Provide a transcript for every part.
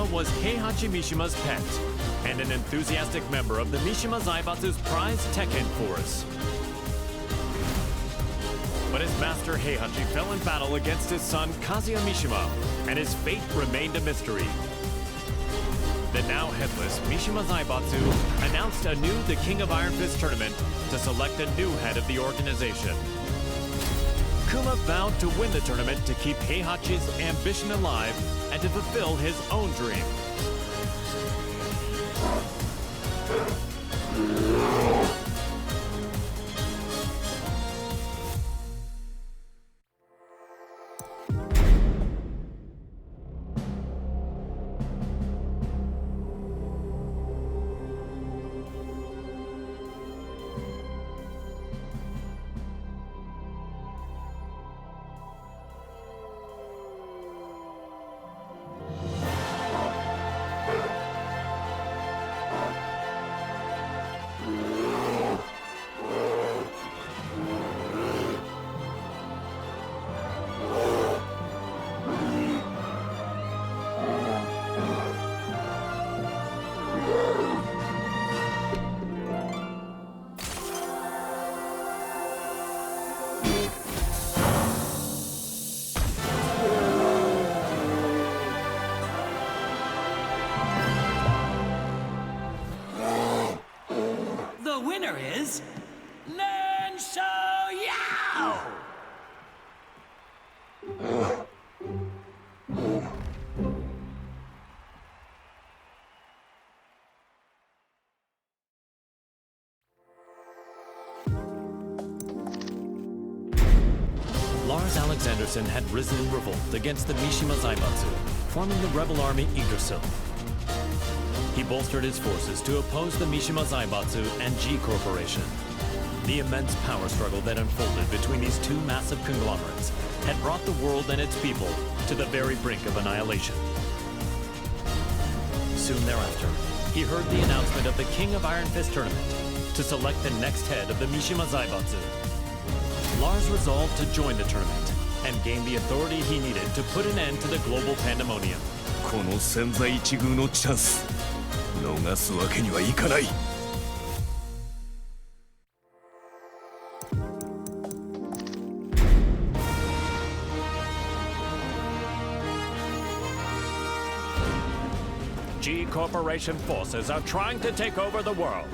Mishima was Heihachi Mishima's pet, and an enthusiastic member of the Mishima Zaibatsu's prized Tekken force. But his master Heihachi fell in battle against his son Kazuya Mishima, and his fate remained a mystery. The now headless Mishima Zaibatsu announced anew the King of Iron Fist tournament to select a new head of the organization. Kuma vowed to win the tournament to keep Heihachi's ambition alive and to fulfill his own dream. The winner is Len Xiaoyao! Lars Alexanderson had risen in revolt against the Mishima Zaibatsu, forming the rebel army Yggdrasil. He bolstered his forces to oppose the Mishima Zaibatsu and G Corporation. The immense power struggle that unfolded between these two massive conglomerates had brought the world and its people to the very brink of annihilation. Soon thereafter, he heard the announcement of the King of Iron Fist tournament to select the next head of the Mishima Zaibatsu. Lars resolved to join the tournament and gain the authority he needed to put an end to the global pandemonium. この千載一遇のチャンス逃すわけにはいかない。 G Corporation forces are trying to take over the world.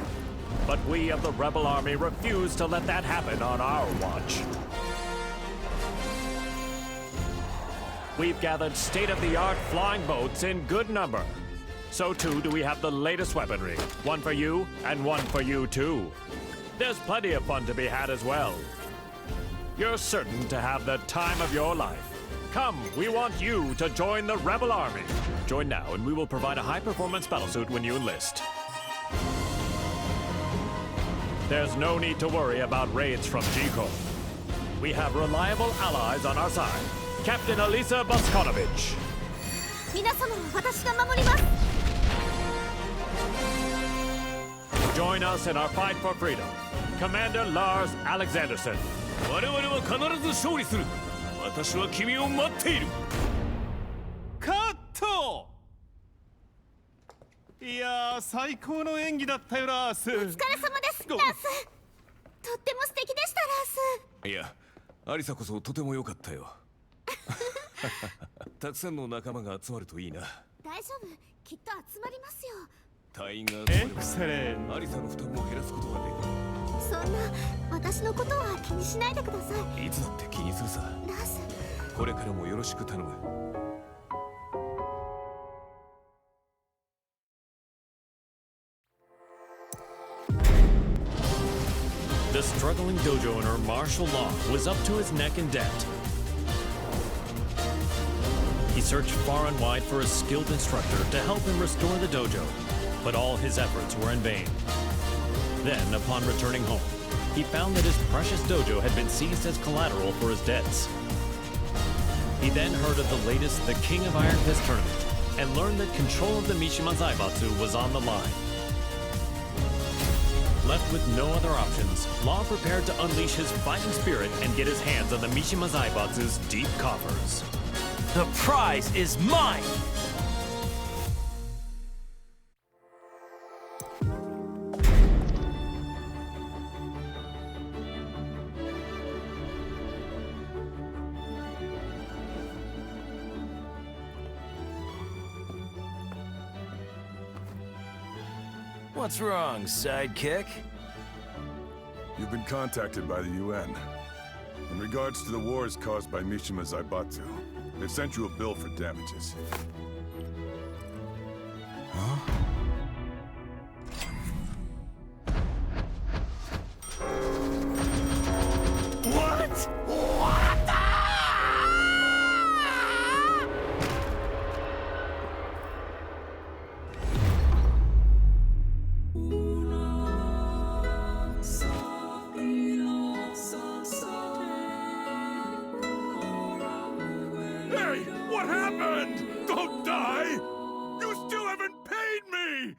But we of the Rebel Army refuse to let that happen on our watch. We've gathered state-of-the-art flying boats in good number. So too do we have the latest weaponry. One for you, and one for you too. There's plenty of fun to be had as well. You're certain to have the time of your life. Come, we want you to join the Rebel Army. Join now and we will provide a high-performance battlesuit when you enlist. There's no need to worry about raids from G-Corp. We have reliable allies on our side. Captain Elisa Boskonovich. 皆様は私が守ります。 Join us in our fight for freedom. Commander Lars Alexanderson. 我々は必ず勝利する。私は君を待っている。カット。いやー、最高の演技だったよ、ラース。お疲れ様です、ラース。とっても素敵でした、ラース。いや、アリサこそとても良かったよ。たくさんの仲間が集まるといいな。大丈夫、きっと集まりますよ。隊員がエクセレン。アリサの負担も減らすことがでそんな、私のことは気にしないでください。きる。いつだって気にするさ。ラース。これからもよろしく頼む。 The struggling dojo owner, Marshall Law, was up to his neck in debt. He searched far and wide for a skilled instructor to help him restore the dojo, but all his efforts were in vain. Then, upon returning home, he found that his precious dojo had been seized as collateral for his debts. He then heard of the latest The King of Iron Fist tournament and learned that control of the Mishima Zaibatsu was on the line. Left with no other options, Law prepared to unleash his fighting spirit and get his hands on the Mishima Zaibatsu's deep coffers. The prize is mine! What's wrong, sidekick? You've been contacted by the UN. In regards to the wars caused by Mishima Zaibatsu, they've sent you a bill for damages. What? What the? Hey! What happened? Don't die! You still haven't paid me!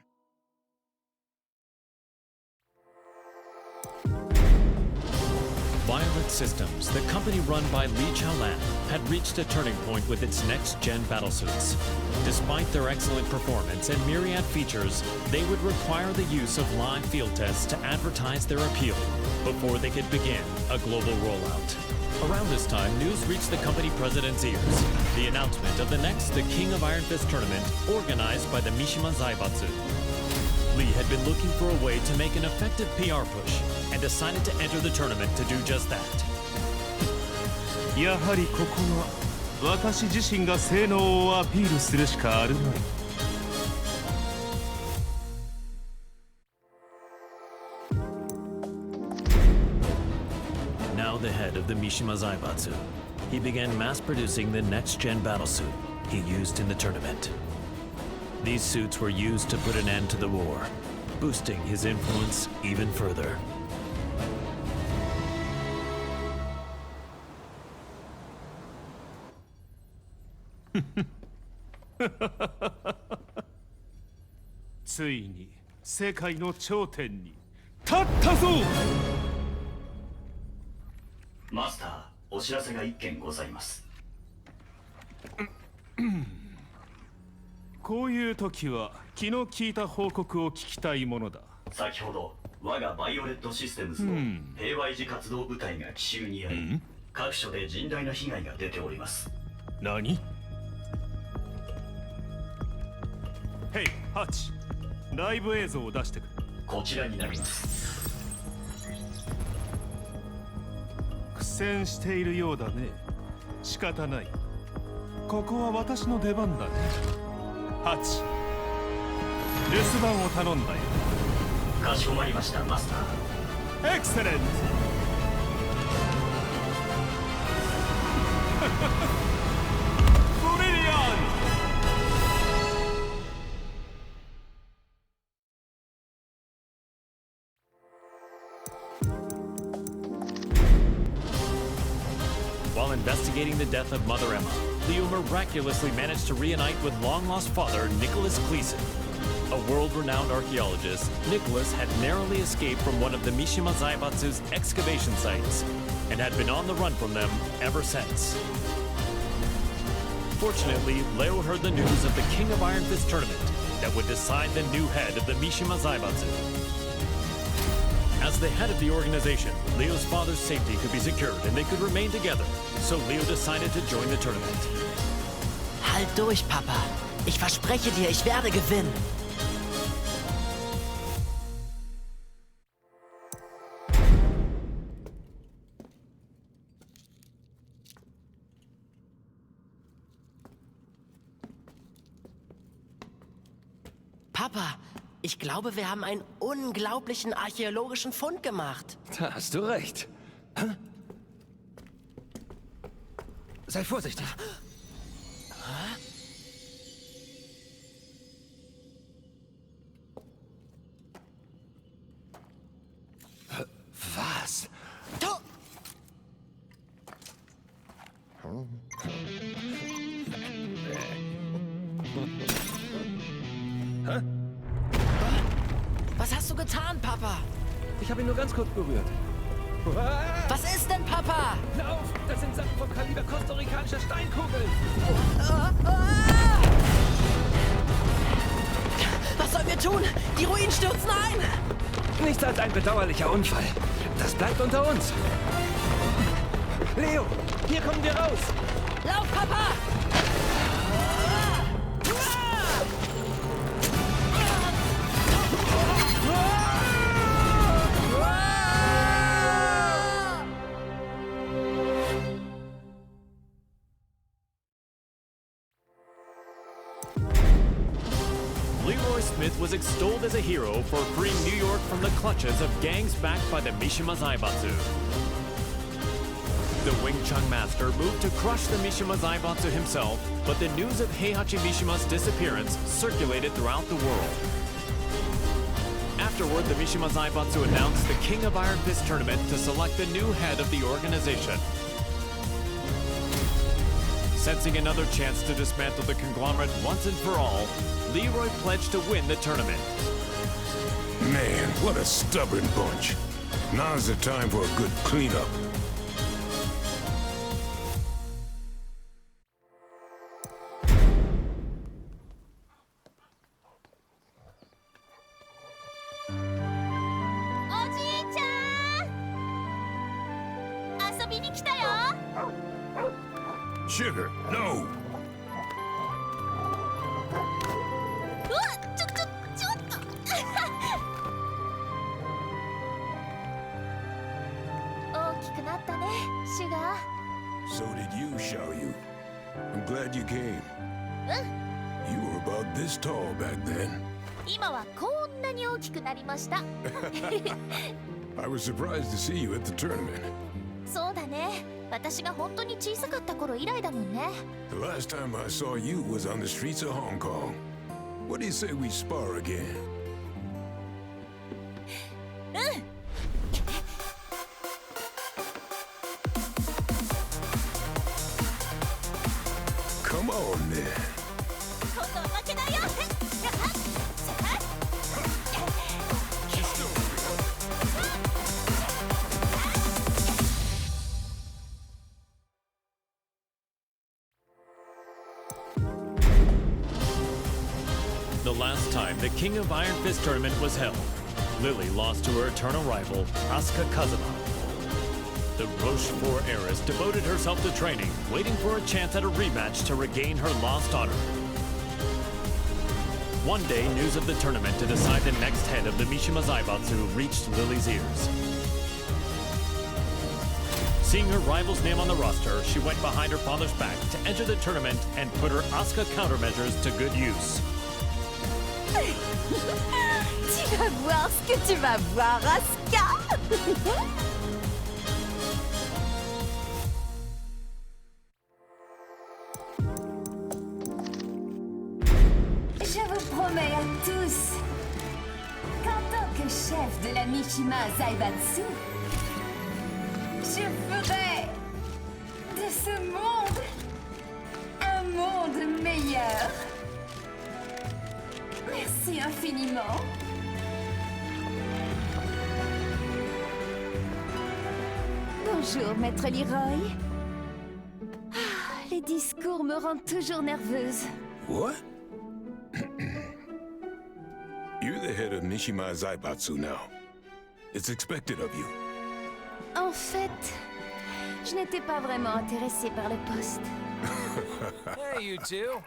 Violet Systems, the company run by Li Chaolan, had reached a turning point with its next-gen battlesuits. Despite their excellent performance and myriad features, they would require the use of live field tests to advertise their appeal before they could begin a global rollout. Around this time, news reached the company president's ears. The announcement of the next The King of Iron Fist tournament organized by the Mishima Zaibatsu. Lee had been looking for a way to make an effective PR push and decided to enter the tournament to do just that. やはりここは私自身が性能をアピールするしかあるまい。Now the head of the Mishima Zaibatsu, he began mass-producing the next-gen battlesuit he used in the tournament. These suits were used to put an end to the war, boosting his influence even further. ついに世界の頂点に立ったぞ。マスター、お知らせが一件ございます。こういう時は気の利いた報告を聞きたいものだ。先ほど我がバイオレットシステムズの平和維持活動部隊が奇襲に遭い、各所で甚大な被害が出ております。何？ヘイ、ハチ、ライブ映像を出してくれ。こちらになります。苦戦しているようだね。仕方ない。ここは私の出番だね。ハチ、留守番を頼んだよ。かしこまりました、マスター。エクセレント。ブリリアント。While investigating the death of Mother Emma, Leo miraculously managed to reunite with long-lost father Nicholas Gleason. A world-renowned archaeologist, Nicholas had narrowly escaped from one of the Mishima Zaibatsu's excavation sites and had been on the run from them ever since. Fortunately, Leo heard the news of the King of Iron Fist tournament that would decide the new head of the Mishima Zaibatsu. As the head of the organization, Leo's father's safety could be secured and they could remain together, so Leo decided to join the tournament. Halt durch, Papa. Ich verspreche dir, ich werde gewinnen. Papa, ich glaube, wir haben einen unglaublichen archäologischen Fund gemacht. Da hast du recht. Sei vorsichtig. Was? Was hast du getan, Papa? Ich habe ihn nur ganz kurz berührt. Was ist denn, Papa? Lauf! Das sind Sachen vom Kaliber kostarikanischer Steinkugeln! Was sollen wir tun? Die Ruinen stürzen ein! Nichts als ein bedauerlicher Unfall. Das bleibt unter uns. Leo, hier kommen wir raus! Lauf, Papa! Smith was extolled as a hero for freeing New York from the clutches of gangs backed by the Mishima Zaibatsu. The Wing Chun master moved to crush the Mishima Zaibatsu himself, but the news of Heihachi Mishima's disappearance circulated throughout the world. Afterward, the Mishima Zaibatsu announced the King of Iron Fist tournament to select the new head of the organization. Sensing another chance to dismantle the conglomerate once and for all, Leroy pledged to win the tournament. Man, what a stubborn bunch. Now's the time for a good cleanup. Sugar, no! うわちょっと大きくなったねシュガー So did you, Xiaoyu. I'm glad you came. You were about this tall back then. 今はこんなに大きくなりました I was surprised to see you at the tournament. そうだね私が本当に小さかった頃以来だもんね The last time I saw you was on the streets of Hong Kong. What do you say we spar again? うん Come on, then. 今度は負けないよ The last time the King of Iron Fist tournament was held, Lily lost to her eternal rival, Asuka Kazama. The Rochefort heiress devoted herself to training, waiting for a chance at a rematch to regain her lost honor. One day, news of the tournament to decide the next head of the Mishima Zaibatsu reached Lily's ears. Seeing her rival's name on the roster, she went behind her father's back to enter the tournament and put her Asuka countermeasures to good use. Tu vas voir ce que tu vas voir, Asuka Je vous promets à tous qu'en tant que chef de la Mishima Zaibatsu, je ferai de ce monde un monde meilleur. Merci infiniment. Bonjour, Maître Leroy. Les discours me rendent toujours nerveuse. What? You're the head of Mishima Zaibatsu now. It's expected of you. En fait, je n'étais pas vraiment intéressée par le poste. Hey, you two.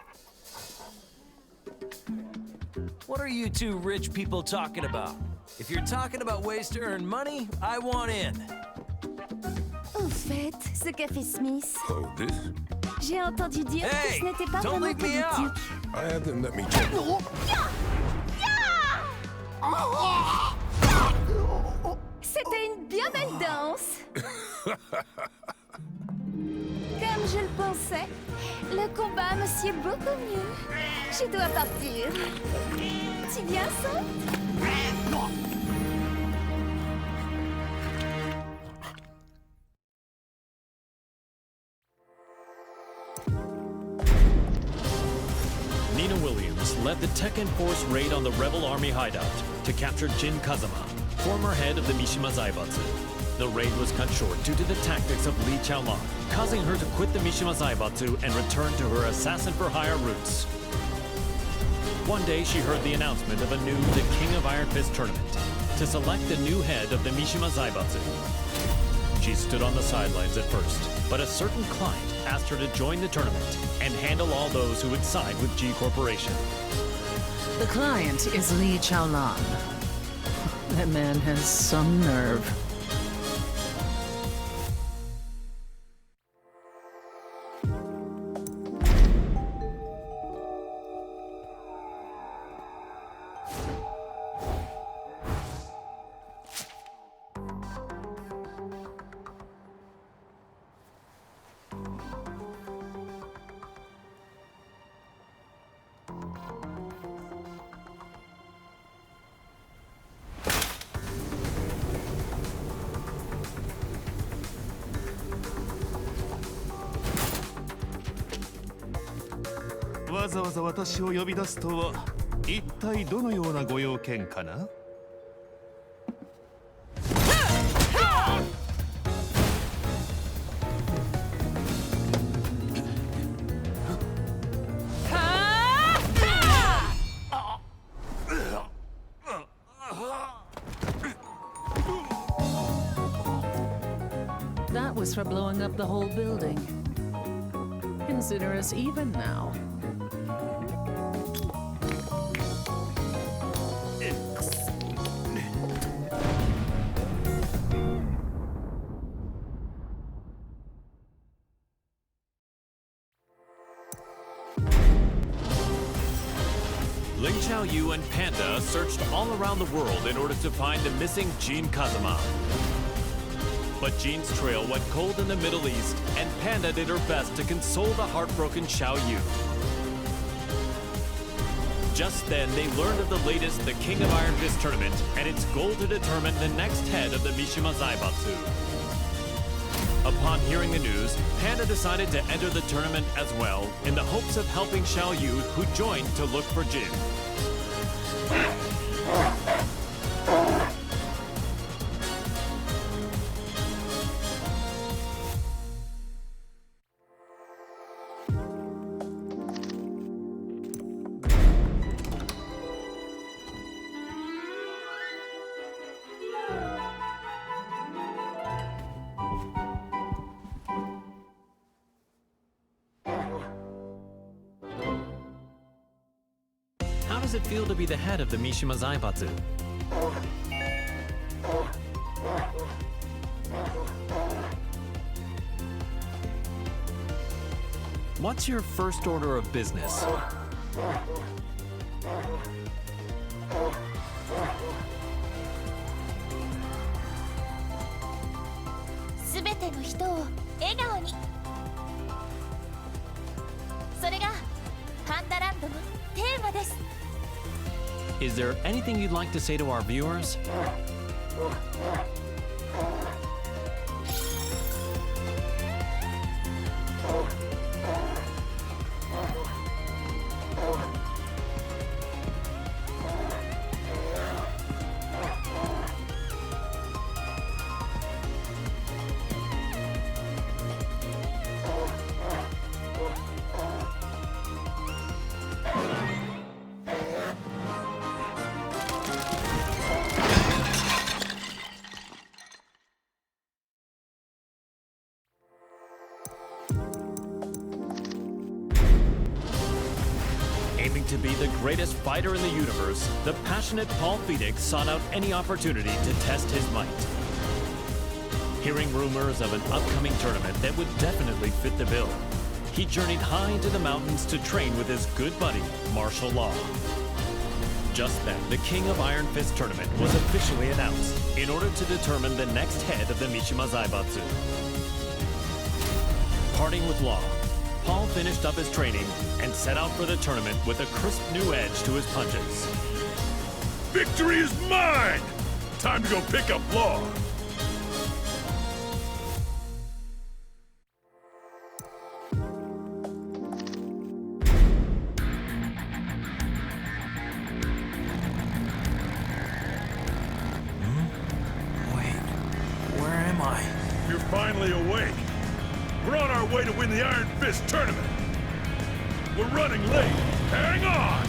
What are you two rich people talking about? If you're talking about ways to earn money, I want in. Au fait, ce qu'a fait Smith, Oh, this? j'ai entendu dire que Hey, ce n'était pas don't vraiment leave me out. politique. I have them let me check. C'était une bien belle danse. Comme je le pensais, le combat me sied beaucoup mieux. Je dois partir. Tu viens, ça? Nina Williams led the Tekken Force raid on the Rebel Army hideout to capture Jin Kazama, former head of the Mishima Zaibatsu. The raid was cut short due to the tactics of Li Chaolan, causing her to quit the Mishima Zaibatsu and return to her assassin-for-hire roots. One day, she heard the announcement of a new The King of Iron Fist tournament to select the new head of the Mishima Zaibatsu. She stood on the sidelines at first, but a certain client asked her to join the tournament and handle all those who would side with G Corporation. The client is Li Chaolan. That man has some nerve. わざわざ私を呼び出すとは一体どのようなご用件かな？ That was for blowing up the whole building. Consider us even now. Ling Xiaoyu and Panda searched all around the world in order to find the missing Jin Kazama. But Jin's trail went cold in the Middle East, and Panda did her best to console the heartbroken Xiaoyu. Just then, they learned of the latest The King of Iron Fist tournament and its goal to determine the next head of the Mishima Zaibatsu. Upon hearing the news, Panda decided to enter the tournament as well, in the hopes of helping Xiaoyu, who joined to look for Jin. How does it feel to be the head of the Mishima Zaibatsu? What's your first order of business? Is there anything you'd like to say to our viewers? Aiming to be the greatest fighter in the universe, the passionate Paul Phoenix sought out any opportunity to test his might. Hearing rumors of an upcoming tournament that would definitely fit the bill, he journeyed high into the mountains to train with his good buddy, Martial Law. Just then, the King of Iron Fist tournament was officially announced in order to determine the next head of the Mishima Zaibatsu. Parting with Law, Paul finished up his training and set out for the tournament with a crisp new edge to his punches. Victory is mine! Time to go pick up Law. You're finally awake. We're on our way to win the Iron Fist tournament. We're running late. Hang on!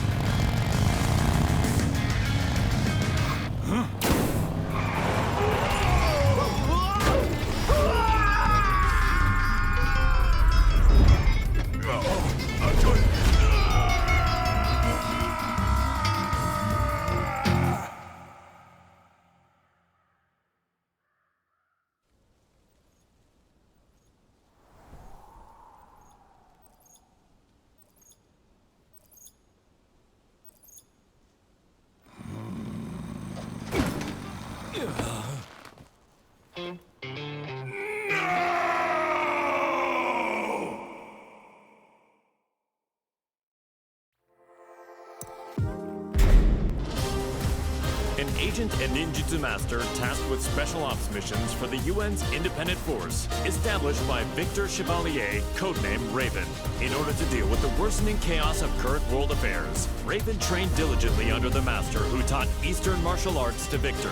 agent and ninjutsu master tasked with special ops missions for the UN's independent force, established by Victor Chevalier, codenamed Raven. In order to deal with the worsening chaos of current world affairs, Raven trained diligently under the master who taught Eastern martial arts to Victor.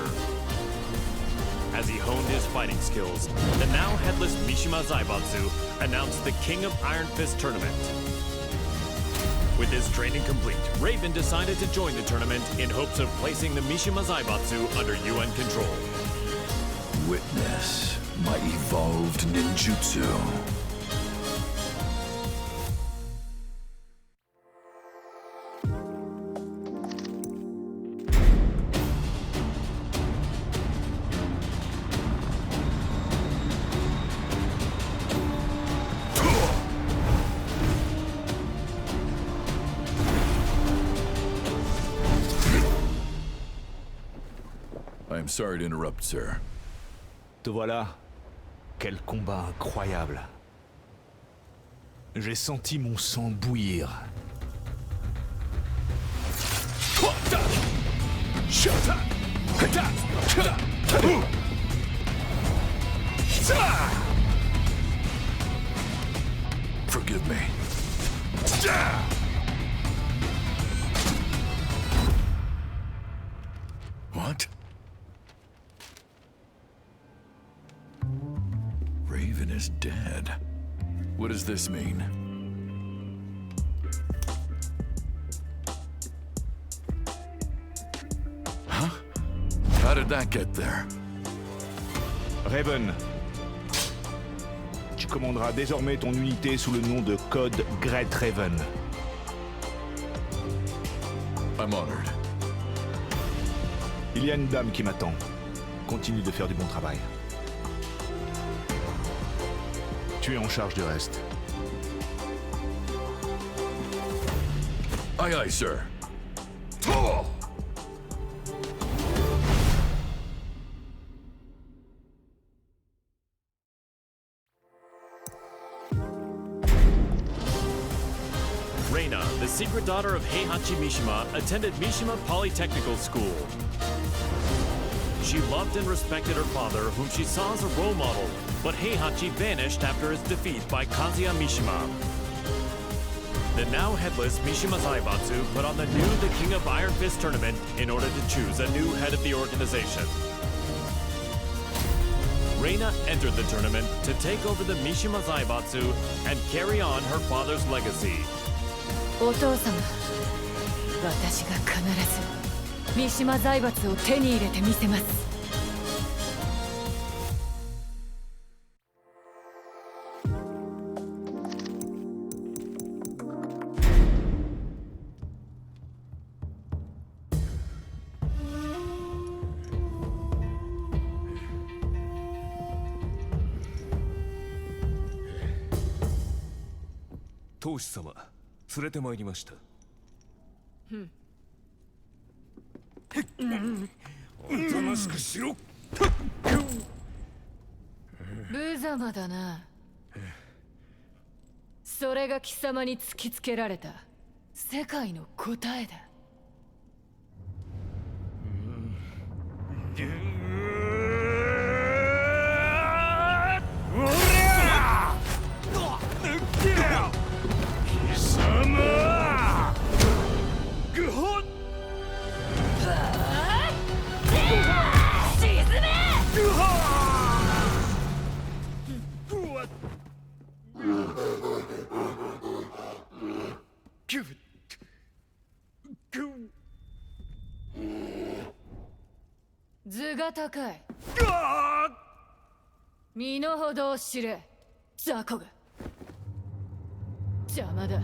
As he honed his fighting skills, the now headless Mishima Zaibatsu announced the King of Iron Fist tournament. With his training complete, Raven decided to join the tournament in hopes of placing the Mishima Zaibatsu under UN control. Witness my evolved ninjutsu. I'm sorry to interrupt, sir. Te voilà. Quel combat incroyable. J'ai senti mon sang bouillir. Forgive me. What? Raven is dead. What does this mean? Huh? How did that get there? Raven, tu commanderas désormais ton unité sous le nom de Code Great Raven. I'm honored. Il y a une dame qui m'attend. Continue de faire du bon travail. Tu es en charge du reste. Aye, aye, sir. Reina, the secret daughter of Heihachi Mishima, attended Mishima Polytechnical School. She loved and respected her father, whom she saw as a role model, but Heihachi vanished after his defeat by Kazuya Mishima. The now headless Mishima Zaibatsu put on the King of Iron Fist tournament in order to choose a new head of the organization. Reina entered the tournament to take over the Mishima Zaibatsu and carry on her father's legacy. お父様、私が必ず三島財閥を手に入れてみせます。当主様、連れてまいりました。おとなしくしろ。無様だな。それが貴様に突きつけられた世界の答えだ。図が高い。身の程を知れ、雑魚が。邪魔だ。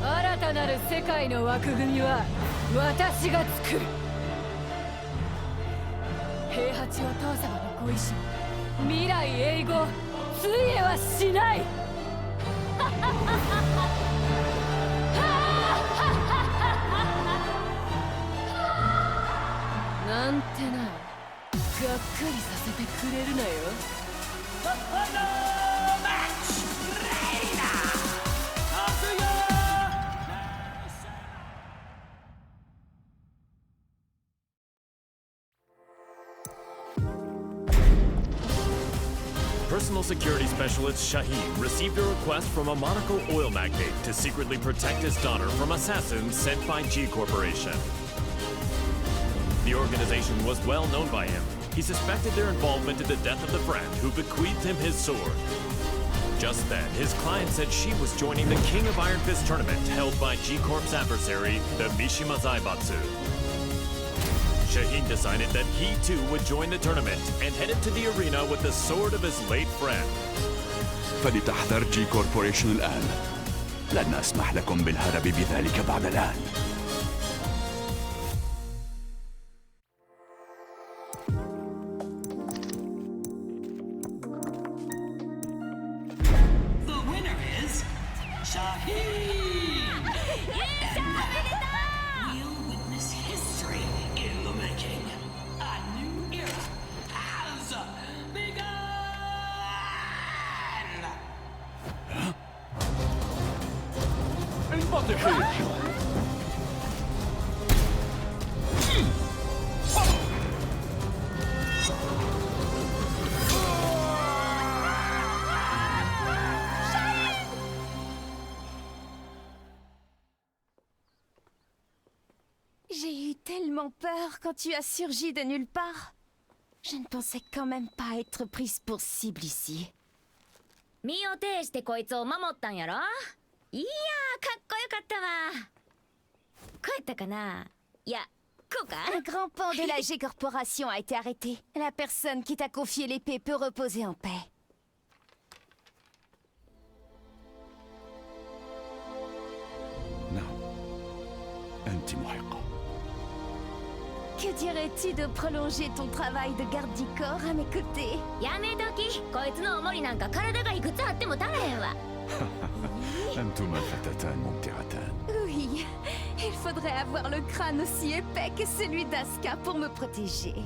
新たなる世界の枠組みは私が作る。平八お父様のご意志、未来永劫ついえはしない。なんてな。っかりさせてくれるなよ。 Personal security specialist Shaheen received a request from a Monaco oil magnate to secretly protect his daughter from assassins sent by G Corporation. The organization was well known by him. He suspected their involvement in the death of the friend who bequeathed him his sword. Just then, his client said she was joining the King of Iron Fist tournament held by G Corp's adversary, the Mishima Zaibatsu. Shaheen decided that he too would join the tournament and headed to the arena with the sword of his late friend. فلتحذر جي كوربوريشن الآن. لن أسمح لكم بالهرب بذلك بعد الآن. The winner is Shaheen! We'll witness history in the making. A new era has begun! J'ai eu tellement peur quand tu as surgi de nulle part. Je ne pensais quand même pas être prise pour cible ici. 身を挺してこいつを守ったんやろ。いやー、かっこよかったわ。こうやったかな。いや、こうか。 Un grand pan de la G Corporation a été arrêté. La personne qui t'a confié l'épée peut reposer en paix. نعم. أنت محقة. Que dirais-tu de prolonger ton travail de garde du corps à mes côtés? やめとき。こいつのおもりなんか体がいくつあっても足らへんわ。 أنتما فتاتان ممتعتان. Oui, il faudrait avoir le crâne aussi épais que celui d'Asuka pour me protéger. っ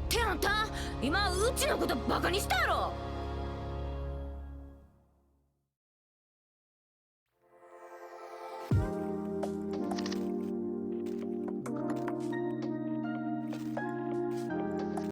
てあんた、今うちのことバカにしたやろ。